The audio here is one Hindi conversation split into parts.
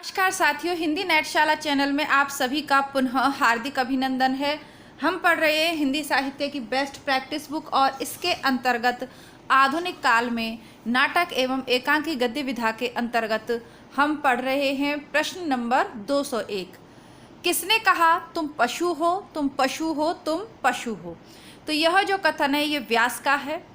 नमस्कार साथियों, हिंदी नेटशाला चैनल में आप सभी का पुनः हार्दिक अभिनंदन है। हम पढ़ रहे हैं हिंदी साहित्य की बेस्ट प्रैक्टिस बुक और इसके अंतर्गत आधुनिक काल में नाटक एवं एकांकी गद्य विधा के अंतर्गत हम पढ़ रहे हैं प्रश्न नंबर 201। किसने कहा तुम पशु हो, तुम पशु हो, तुम पशु हो। तो यह जो कथन है ये व्यास का है।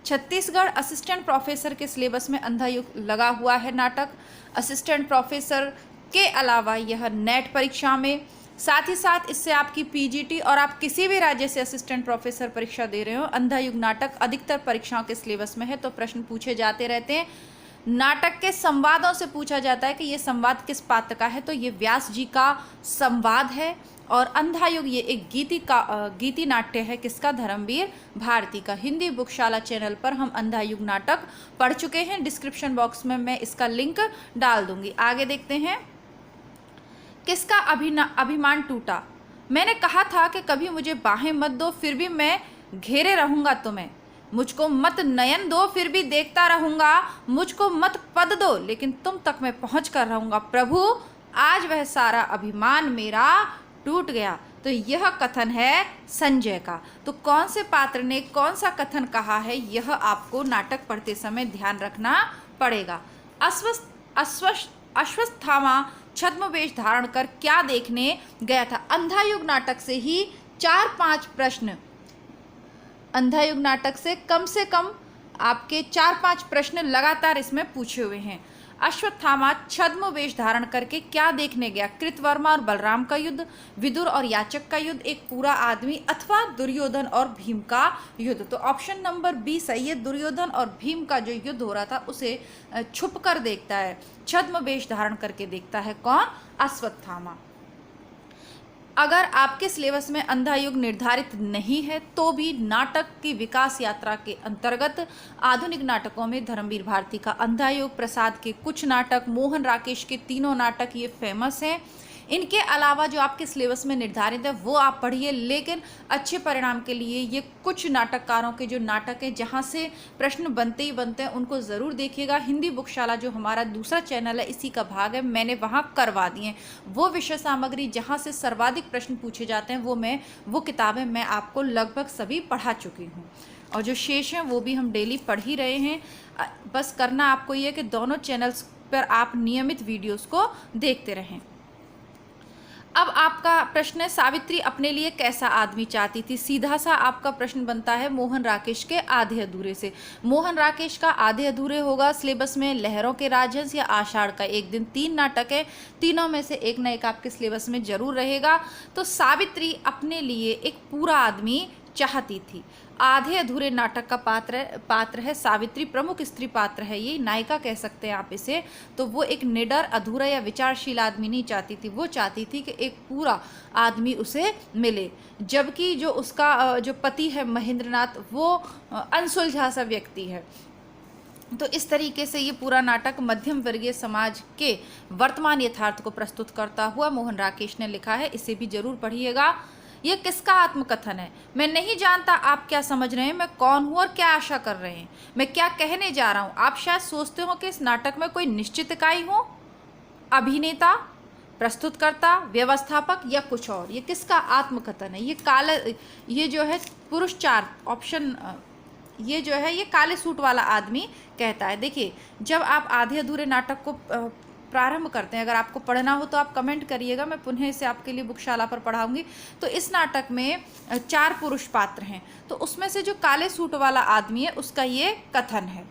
छत्तीसगढ़ असिस्टेंट प्रोफेसर के सिलेबस में अंधा युग लगा हुआ है नाटक। असिस्टेंट प्रोफेसर के अलावा यह नेट परीक्षा में, साथ ही साथ इससे आपकी पीजीटी और आप किसी भी राज्य से असिस्टेंट प्रोफेसर परीक्षा दे रहे हो, अंधा युग नाटक अधिकतर परीक्षाओं के सिलेबस में है। तो प्रश्न पूछे जाते रहते हैं। नाटक के संवादों से पूछा जाता है कि ये संवाद किस पात्र का है, तो ये व्यास जी का संवाद है। और अंधा युग ये एक गीति नाट्य है। किसका? धर्मवीर भारती का। हिंदी बुकशाला चैनल पर हम अंधा युग नाटक पढ़ चुके हैं। डिस्क्रिप्शन बॉक्स में मैं इसका लिंक डाल दूंगी। आगे देखते हैं। किसका अभिमान टूटा? मैंने कहा था कि कभी मुझे बाहें मत दो, फिर भी मैं घेरे रहूंगा तुम्हें। मुझको मत नयन दो, फिर भी देखता रहूंगा। मुझको मत पद दो, लेकिन तुम तक मैं पहुंच कर रहूंगा। प्रभु, आज वह सारा अभिमान मेरा टूट गया। तो यह कथन है संजय का। तो कौन से पात्र ने कौन सा कथन कहा है, यह आपको नाटक पढ़ते समय ध्यान रखना पड़ेगा। अश्वत्थामा छद्मवेश धारण कर क्या देखने गया था? अंधा युग नाटक से ही 4-5 प्रश्न, अंधा युग नाटक से कम आपके 4-5 प्रश्न लगातार इसमें पूछे हुए हैं। अश्वत्थामा छद्म वेश धारण करके क्या देखने गया? कृतवर्मा और बलराम का युद्ध, विदुर और याचक का युद्ध, एक पूरा आदमी, अथवा दुर्योधन और भीम का युद्ध। तो ऑप्शन नंबर बी सही है। दुर्योधन और भीम का जो युद्ध हो रहा था उसे छुप कर देखता है, छद्म वेश धारण करके देखता है। कौन? अश्वत्थामा। अगर आपके सिलेबस में अंधा युग निर्धारित नहीं है तो भी नाटक की विकास यात्रा के अंतर्गत आधुनिक नाटकों में धर्मवीर भारती का अंधा युग, प्रसाद के कुछ नाटक, मोहन राकेश के तीनों नाटक ये फेमस हैं। इनके अलावा जो आपके सिलेबस में निर्धारित है वो आप पढ़िए, लेकिन अच्छे परिणाम के लिए ये कुछ नाटककारों के जो नाटक हैं जहाँ से प्रश्न बनते ही बनते हैं उनको ज़रूर देखिएगा। हिंदी बुकशाला जो हमारा दूसरा चैनल है इसी का भाग है, मैंने वहाँ करवा दिए वो विषय सामग्री जहाँ से सर्वाधिक प्रश्न पूछे जाते हैं। वो किताबें मैं आपको लगभग सभी पढ़ा चुकी हूँ, और जो शेष हैं वो भी हम डेली पढ़ ही रहे हैं। बस करना आपको ये कि दोनों चैनल्स पर आप नियमित वीडियोज़ को देखते रहें। अब आपका प्रश्न है, सावित्री अपने लिए कैसा आदमी चाहती थी? सीधा सा आपका प्रश्न बनता है मोहन राकेश के आधे अधूरे से। मोहन राकेश का आधे अधूरे होगा सिलेबस में लहरों के राजहंस या आषाढ़ का एक दिन। 3 नाटक है, तीनों में से एक ना एक आपके सिलेबस में जरूर रहेगा। तो सावित्री अपने लिए एक पूरा आदमी चाहती थी। आधे अधूरे नाटक का पात्र है सावित्री, प्रमुख स्त्री पात्र है, ये नायिका कह सकते हैं आप इसे। तो वो एक निडर, अधूरा या विचारशील आदमी नहीं चाहती थी, वो चाहती थी कि एक पूरा आदमी उसे मिले। जबकि जो उसका जो पति है महेंद्रनाथ, वो अनसुलझा सा व्यक्ति है। तो इस तरीके से ये पूरा नाटक मध्यम वर्गीय समाज के वर्तमान यथार्थ को प्रस्तुत करता हुआ मोहन राकेश ने लिखा है, इसे भी जरूर पढ़िएगा। ये किसका आत्मकथन है? मैं नहीं जानता आप क्या समझ रहे हैं, मैं कौन हूँ और क्या आशा कर रहे हैं, मैं क्या कहने जा रहा हूँ। आप शायद सोचते हो कि इस नाटक में कोई निश्चित इकाई हो, अभिनेता, प्रस्तुतकर्ता, व्यवस्थापक या कुछ और। ये किसका आत्मकथन है? ये जो है पुरुष 4 ऑप्शन, ये जो है ये काले सूट वाला आदमी कहता है। देखिए, जब आप आधे अधूरे नाटक को प्रारंभ करते हैं, अगर आपको पढ़ना हो तो आप कमेंट करिएगा, मैं पुनः इसे आपके लिए बुकशाला पर पढ़ाऊंगी। तो इस नाटक में 4 पुरुष पात्र हैं, तो उसमें से जो काले सूट वाला आदमी है उसका ये कथन है।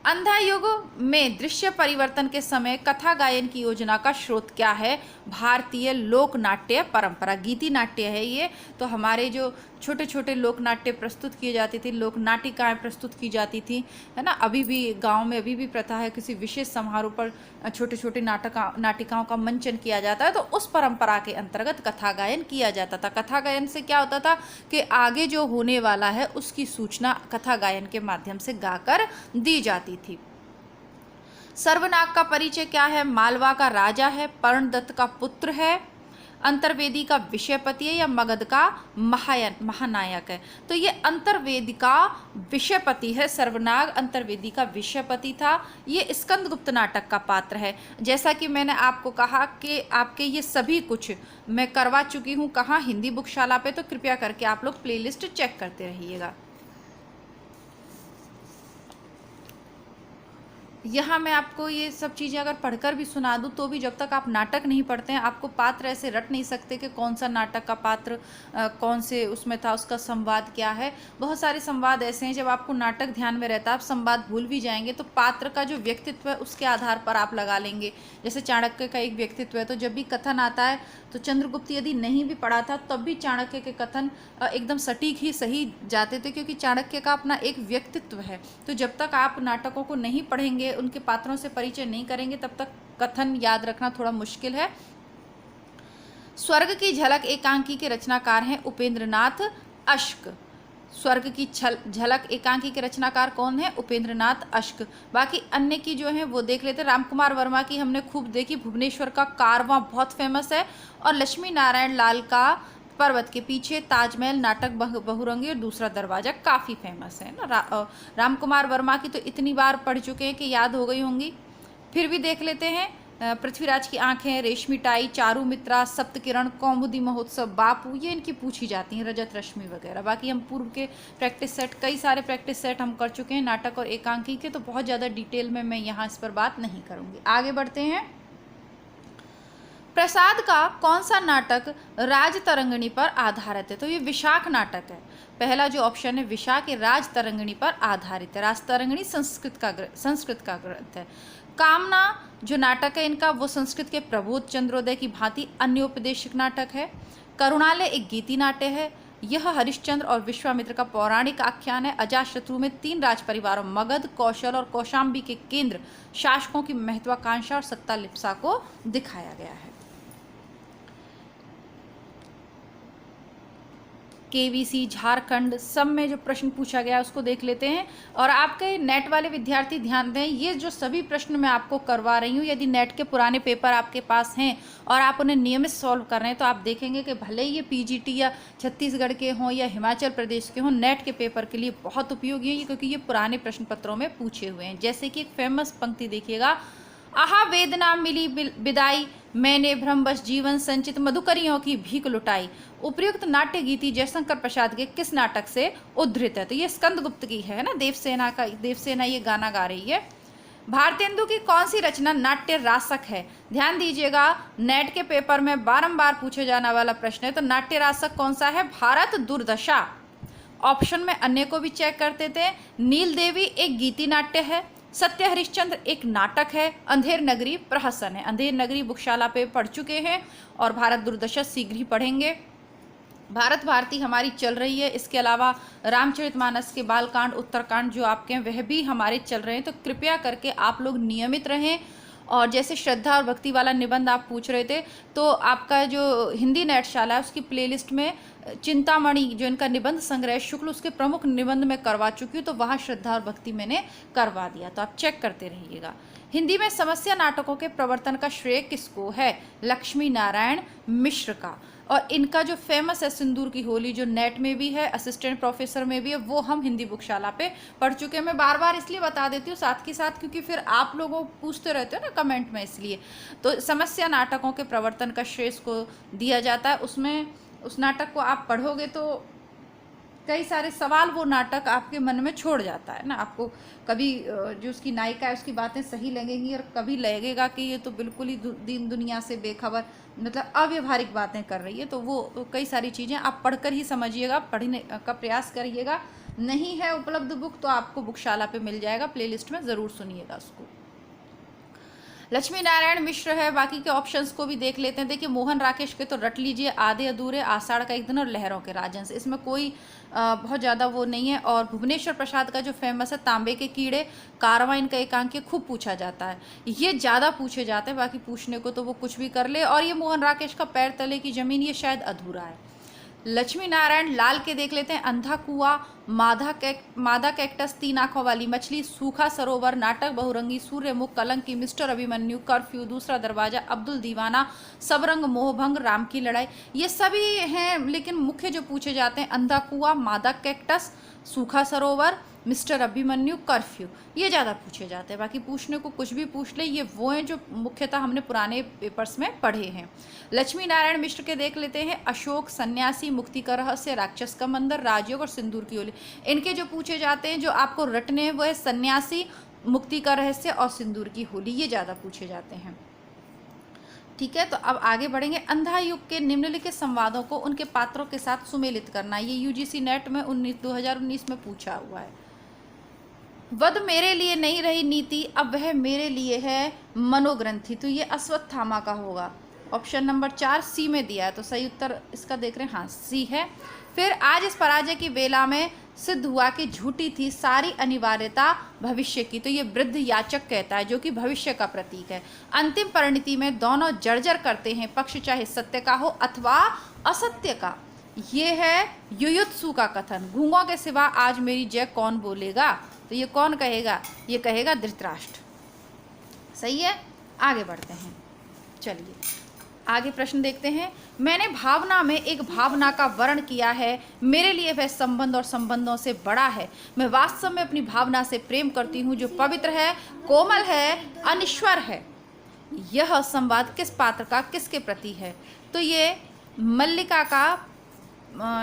अंधा युग में दृश्य परिवर्तन के समय कथा गायन की योजना का स्रोत क्या है? भारतीय लोक नाट्य परंपरा, गीति नाट्य है ये। तो हमारे जो छोटे छोटे लोक नाट्य प्रस्तुत किए जाते थे, लोक नाटिकाएँ प्रस्तुत की जाती थी, है ना। अभी भी गांव में अभी भी प्रथा है, किसी विशेष समारोह पर छोटे छोटे नाटिकाओं का मंचन किया जाता है, तो उस परंपरा के अंतर्गत कथा गायन किया जाता था। कथा गायन से क्या होता था कि आगे जो होने वाला है उसकी सूचना कथा गायन के माध्यम से गाकर दी जाती थी। सर्वनाग का परिचय क्या है? मालवा का राजा है, पर्णदत्त का पुत्र है, अंतर्वेदी का विषयपति है या मगध का महानायक है? तो ये अंतर्वेदी का विषयपति है। सर्वनाग अंतर्वेदी का विषयपति था। ये स्कंदगुप्त नाटक का पात्र है। जैसा कि मैंने आपको कहा कि आपके ये सभी कुछ मैं करवा चुकी हूँ कहाँ, हिंदी बुकशाला पे, तो कृपया करके आप लोग प्लेलिस्ट चेक करते रहिएगा। यहाँ मैं आपको ये सब चीज़ें अगर पढ़कर भी सुना दूँ तो भी जब तक आप नाटक नहीं पढ़ते हैं आपको पात्र ऐसे रट नहीं सकते कि कौन सा नाटक का पात्र कौन से उसमें था, उसका संवाद क्या है। बहुत सारे संवाद ऐसे हैं जब आपको नाटक ध्यान में रहता है आप संवाद भूल भी जाएंगे, तो पात्र का जो व्यक्तित्व है उसके आधार पर आप लगा लेंगे। जैसे चाणक्य का एक व्यक्तित्व है, तो जब भी कथन आता है तो चंद्रगुप्त यदि नहीं भी पढ़ा था तब भी चाणक्य के कथन एकदम सटीक ही सही जाते थे, क्योंकि चाणक्य का अपना एक व्यक्तित्व है। तो जब तक आप नाटकों को नहीं पढ़ेंगे, उनके पात्रों से परिचय नहीं करेंगे, तब तक कथन याद रखना थोड़ा मुश्किल है। स्वर्ग की झलक एकांकी के रचनाकार हैं उपेंद्रनाथ अश्क। स्वर्ग की झलक एकांकी के रचनाकार कौन है? उपेंद्रनाथ अश्क। बाकी अन्य की जो है वो देख लेते हैं। रामकुमार वर्मा की हमने खूब देखी, भुवनेश्वर का कारवां बहुत फेमस है, और लक्ष्मी नारायण लाल का पर्वत के पीछे ताजमहल, नाटक बहुरंगी और दूसरा दरवाजा काफ़ी फेमस है ना। रामकुमार वर्मा की तो इतनी बार पढ़ चुके हैं कि याद हो गई होंगी। फिर भी देख लेते हैं। पृथ्वीराज की आंखें, रेशमी टाई, चारू मित्रा, सप्तकिरण, कौमुदी महोत्सव, बापू, ये इनकी पूछी जाती हैं, रजत रश्मि वगैरह। बाकी हम पूर्व के प्रैक्टिस सेट, कई सारे प्रैक्टिस सेट हम कर चुके हैं नाटक और एकांकी के, तो बहुत ज़्यादा डिटेल में मैं यहाँ इस पर बात नहीं करूँगी। आगे बढ़ते हैं। प्रसाद का कौन सा नाटक राजतरंगिणी पर आधारित है? तो ये विशाख नाटक है। पहला जो ऑप्शन है विशाख, ये राजतरंगिणी पर आधारित है। राजतरंगिणी संस्कृत का ग्रंथ है। कामना जो नाटक है इनका, वो संस्कृत के प्रबोध चंद्रोदय की भांति अन्योपदेशिक नाटक है। करुणालय एक गीति नाट्य है। यह हरिश्चंद्र और विश्वामित्र का पौराणिक आख्यान है। अजातशत्रु में 3 राज परिवारों मगध, कौशल और कौशाम्बी के केंद्र शासकों की महत्वाकांक्षा और सत्ता लिप्सा को दिखाया गया है। केवीसी झारखंड सब में जो प्रश्न पूछा गया उसको देख लेते हैं। और आपके नेट वाले विद्यार्थी ध्यान दें, ये जो सभी प्रश्न मैं आपको करवा रही हूँ, यदि नेट के पुराने पेपर आपके पास हैं और आप उन्हें नियमित सॉल्व कर रहे हैं तो आप देखेंगे कि भले ही ये पीजीटी या छत्तीसगढ़ के हों या हिमाचल प्रदेश के हों, नेट के पेपर के लिए बहुत उपयोगी है, क्योंकि ये पुराने प्रश्न पत्रों में पूछे हुए हैं। जैसे कि एक फेमस पंक्ति देखिएगा, आहा वेदना मिली विदाई, मैंने भ्रमवश जीवन संचित मधुकरियों की भीख लुटाई। उपर्युक्त नाट्य गीति जयशंकर प्रसाद के किस नाटक से उद्धृत है? तो ये स्कंदगुप्त की है ना, देवसेना ये गाना गा रही है। भारतेंदु की कौन सी रचना नाट्य रासक है? ध्यान दीजिएगा, नेट के पेपर में बारंबार पूछे जाने वाला प्रश्न है। तो नाट्य रासक कौन सा है? भारत दुर्दशा। ऑप्शन में अन्य को भी चेक करते थे। नील देवी एक गीति नाट्य है। सत्य हरिश्चंद्र एक नाटक है। अंधेर नगरी प्रहसन है। अंधेर नगरी बुकशाला पे पढ़ चुके हैं और भारत दुर्दशा शीघ्र ही पढ़ेंगे। भारत भारती हमारी चल रही है। इसके अलावा रामचरितमानस के बालकांड, उत्तरकांड जो आपके हैं वह भी हमारे चल रहे हैं। तो कृपया करके आप लोग नियमित रहें। और जैसे श्रद्धा और भक्ति वाला निबंध आप पूछ रहे थे, तो आपका जो हिंदी नेटशाला है उसकी प्लेलिस्ट में चिंतामणि जो इनका निबंध संग्रह शुक्ल, उसके प्रमुख निबंध में करवा चुकी हूँ, तो वहाँ श्रद्धा और भक्ति मैंने करवा दिया, तो आप चेक करते रहिएगा। हिंदी में समस्या नाटकों के प्रवर्तन का श्रेय किसको है? लक्ष्मी नारायण मिश्र का। और इनका जो फेमस है सिंदूर की होली, जो नेट में भी है, असिस्टेंट प्रोफेसर में भी है, वो हम हिंदी बुकशाला पे पढ़ चुके हैं। मैं बार बार इसलिए बता देती हूँ साथ के साथ, क्योंकि फिर आप लोगों पूछते रहते हो ना कमेंट में, इसलिए। तो समस्या नाटकों के प्रवर्तन का श्रेय को दिया जाता है। उसमें उस नाटक को आप पढ़ोगे तो कई सारे सवाल वो नाटक आपके मन में छोड़ जाता है ना। आपको कभी जो उसकी नायिका है उसकी बातें सही लगेंगी और कभी लगेगा कि ये तो बिल्कुल ही दीन दुनिया से बेखबर, मतलब अव्यवहारिक बातें कर रही है। तो वो कई सारी चीज़ें आप पढ़कर ही समझिएगा, पढ़ने का प्रयास करिएगा। नहीं है उपलब्ध बुक तो आपको बुकशाला पे मिल जाएगा, प्लेलिस्ट में ज़रूर सुनिएगा उसको। लक्ष्मी नारायण मिश्र है। बाकी के ऑप्शंस को भी देख लेते हैं। देखिए, मोहन राकेश के तो रट लीजिए, आधे अधूरे, आषाढ़ का एक दिन और लहरों के राजहंस, इसमें कोई बहुत ज़्यादा वो नहीं है। और भुवनेश्वर प्रसाद का जो फेमस है तांबे के कीड़े, कारवां, इनका एकांकी खूब पूछा जाता है, ये ज़्यादा पूछे जाते हैं। बाकी पूछने को तो वो कुछ भी कर ले। और ये मोहन राकेश का पैर तले की ज़मीन, ये शायद अधूरा है। लक्ष्मी नारायण लाल के देख लेते हैं। अंधा कुआं, मादा कैक्टस, 3 आंखों वाली मछली, सूखा सरोवर, नाटक बहुरंगी, सूर्यमुख, कलंकी, मिस्टर अभिमन्यु, कर्फ्यू, दूसरा दरवाजा, अब्दुल दीवाना, सबरंग, मोहभंग, राम की लड़ाई। ये सभी हैं, लेकिन मुख्य जो पूछे जाते हैं अंधा कुआं, मादा कैक्टस, सूखा सरोवर, मिस्टर अभिमन्यु, कर्फ्यू, ये ज़्यादा पूछे जाते हैं। बाकी पूछने को कुछ भी पूछ ले, ये वो हैं जो मुख्यतः हमने पुराने पेपर्स में पढ़े हैं। लक्ष्मी नारायण मिश्र के देख लेते हैं। अशोक, सन्यासी, मुक्ति का रहस्य, राक्षस का मंदिर, राजयोग और सिंदूर की ओली। इनके जो पूछे जाते हैं, जो आपको रटने हैं, वो है सन्यासी, मुक्ति का रहस्य और सिंदूर की होली, ये ज़्यादा पूछे जाते हैं। ठीक है, तो अब आगे बढ़ेंगे। अंधा युग के निम्नलिखित संवादों को उनके पात्रों के साथ सुमेलित करना। ये यूजीसी नेट में 2019 में पूछा हुआ है। वध मेरे लिए नहीं रही नीति, अब वह मेरे लिए है मनोग्रंथि। तो ये अश्वत्थामा का होगा। ऑप्शन नंबर 4 सी में दिया है, तो सही उत्तर इसका देख रहे हैं, हाँ सी है। फिर आज इस पराजय की बेला में सिद्ध हुआ कि झूठी थी सारी अनिवार्यता भविष्य की। तो ये वृद्ध याचक कहता है, जो कि भविष्य का प्रतीक है। अंतिम परिणति में दोनों जर्जर करते हैं, पक्ष चाहे सत्य का हो अथवा असत्य का। ये है युयुत्सु का कथन। गूंगों के सिवा आज मेरी जय कौन बोलेगा? तो ये कौन कहेगा? ये कहेगा धृतराष्ट्र। सही है, आगे बढ़ते हैं। चलिए आगे प्रश्न देखते हैं। मैंने भावना में एक भावना का वर्ण किया है, मेरे लिए वह संबंध और संबंधों से बड़ा है। मैं वास्तव में अपनी भावना से प्रेम करती हूँ, जो पवित्र है, कोमल है, अनिश्वर है। यह संवाद किस पात्र का किसके प्रति है? तो ये मल्लिका का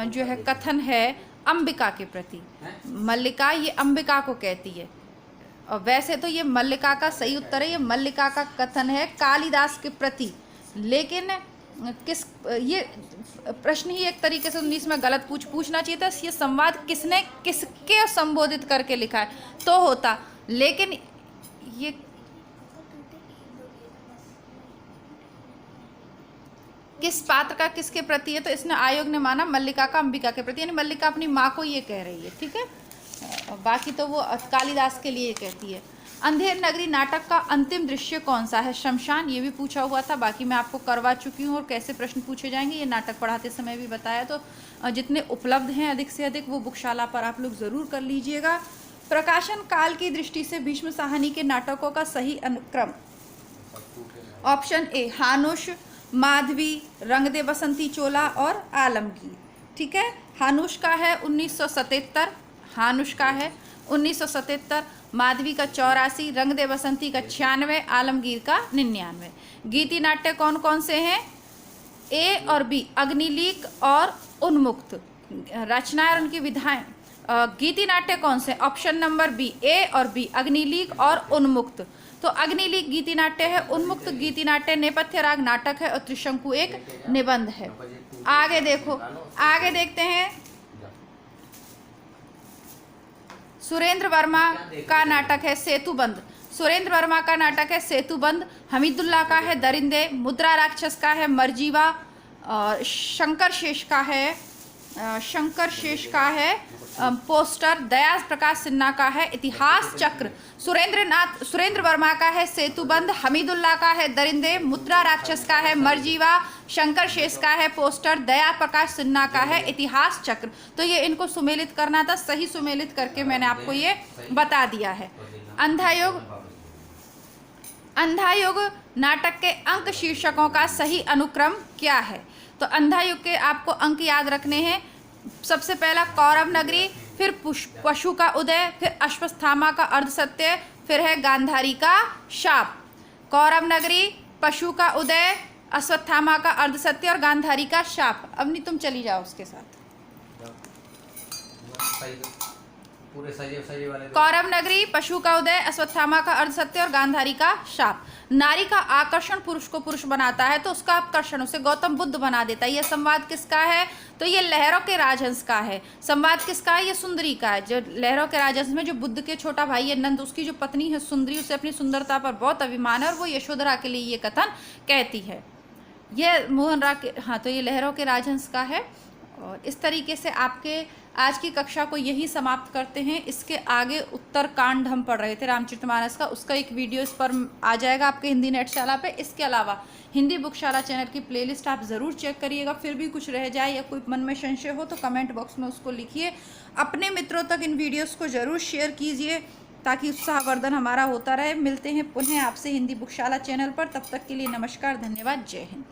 जो है कथन है अंबिका के प्रति। मल्लिका ये अंबिका को कहती है, और वैसे तो ये मल्लिका का सही उत्तर है। ये मल्लिका का कथन है कालिदास के प्रति, लेकिन किस ये प्रश्न ही एक तरीके से 19 में गलत पूछना चाहिए था। ये संवाद किसने किसके संबोधित करके लिखा है तो होता, लेकिन ये किस पात्र का किसके प्रति है, तो इसने आयोग ने माना मल्लिका का अंबिका के प्रति, यानी मल्लिका अपनी माँ को ये कह रही है। ठीक है, बाकी तो वो कालिदास के लिए कहती है। अंधेर नगरी नाटक का अंतिम दृश्य कौन सा है? शमशान, ये भी पूछा हुआ था, बाकी मैं आपको करवा चुकी हूँ। और कैसे प्रश्न पूछे जाएंगे ये नाटक पढ़ाते समय भी बताया। तो जितने उपलब्ध हैं अधिक से अधिक वो बुकशाला पर आप लोग ज़रूर कर लीजिएगा। प्रकाशन काल की दृष्टि से भीष्म साहनी के नाटकों का सही अनुक्रम। ऑप्शन ए हानुष, माधवी, रंग दे बसंती चोला और आलमगीर। ठीक है, हानुष का है 1977, हानुष का है 1977, माधवी का 84, रंग दे बसंती का 96, आलमगीर का 99। गीति नाट्य कौन कौन से हैं? ए और बी, अग्निलीक और उन्मुक्त। रचनाएं और उनकी विधाएं। गीति नाट्य कौन से? ऑप्शन नंबर बी, ए और बी, अग्निलीक और उन्मुक्त। तो अग्निलीक गीति नाट्य है, उन्मुक्त गीति नाट्य नेपथ्य राग नाटक है और त्रिशंकु एक निबंध है। आगे देखो, आगे देखते हैं। सुरेंद्र वर्मा का नाटक है सेतुबंध। सुरेंद्र वर्मा का नाटक है सेतुबंध। हमीदुल्लाह का है दरिंदे। मुद्रा राक्षस का है मरजीवा। शंकर शेष का है पोस्टर। दया प्रकाश सिन्हा का है इतिहास चक्र। सुरेंद्र वर्मा का है सेतुबंध। हमीदुल्लाह का है दरिंदे। मुद्रा राक्षस का है मरजीवा। शंकर शेष का है पोस्टर। दया प्रकाश सिन्हा का है इतिहास चक्र। तो ये इनको सुमेलित करना था, सही सुमेलित करके मैंने आपको ये बता दिया है। अंधायुग नाटक के अंक शीर्षकों का सही अनुक्रम क्या है? तो अंधायुग के आपको अंक याद रखने हैं। सबसे पहला कौरव नगरी, फिर पशु का उदय, फिर अश्वत्थामा का अर्धसत्य, फिर है गांधारी का शाप। कौरव नगरी, पशु का उदय, अश्वत्थामा का अर्धसत्य और गांधारी का शाप। अब नहीं तुम चली जाओ उसके साथ। कौरव नगरी, पशु का उदय, अश्वत्थामा का अर्धसत्य और गांधारी का शाप। नारी का आकर्षण पुरुष को पुरुष बनाता है, तो उसका आकर्षण उसे गौतम बुद्ध बना देता है। यह संवाद किसका है? तो ये लहरों के राजहंस का है। संवाद किसका है? ये सुंदरी का है। जो लहरों के राजहंस में जो बुद्ध के छोटा भाई है नंद, उसकी जो पत्नी है सुंदरी, उसे अपनी सुंदरता पर बहुत अभिमान है और वो यशोधरा के लिए ये कथन कहती है। ये मोहन राग के, हाँ, तो ये लहरों के राजहंस का है। और इस तरीके से आपके आज की कक्षा को यही समाप्त करते हैं। इसके आगे उत्तरकांड हम पढ़ रहे थे रामचरितमानस का, उसका एक वीडियो इस पर आ जाएगा आपके हिंदी नेटशाला पे। इसके अलावा हिंदी बुकशाला चैनल की प्लेलिस्ट आप ज़रूर चेक करिएगा। फिर भी कुछ रह जाए या कोई मन में संशय हो तो कमेंट बॉक्स में उसको लिखिए। अपने मित्रों तक इन वीडियोज़ को ज़रूर शेयर कीजिए ताकि उत्साहवर्धन हमारा होता रहे। मिलते हैं पुनः आपसे हिंदी बुकशाला चैनल पर, तब तक के लिए नमस्कार, धन्यवाद, जय हिंद।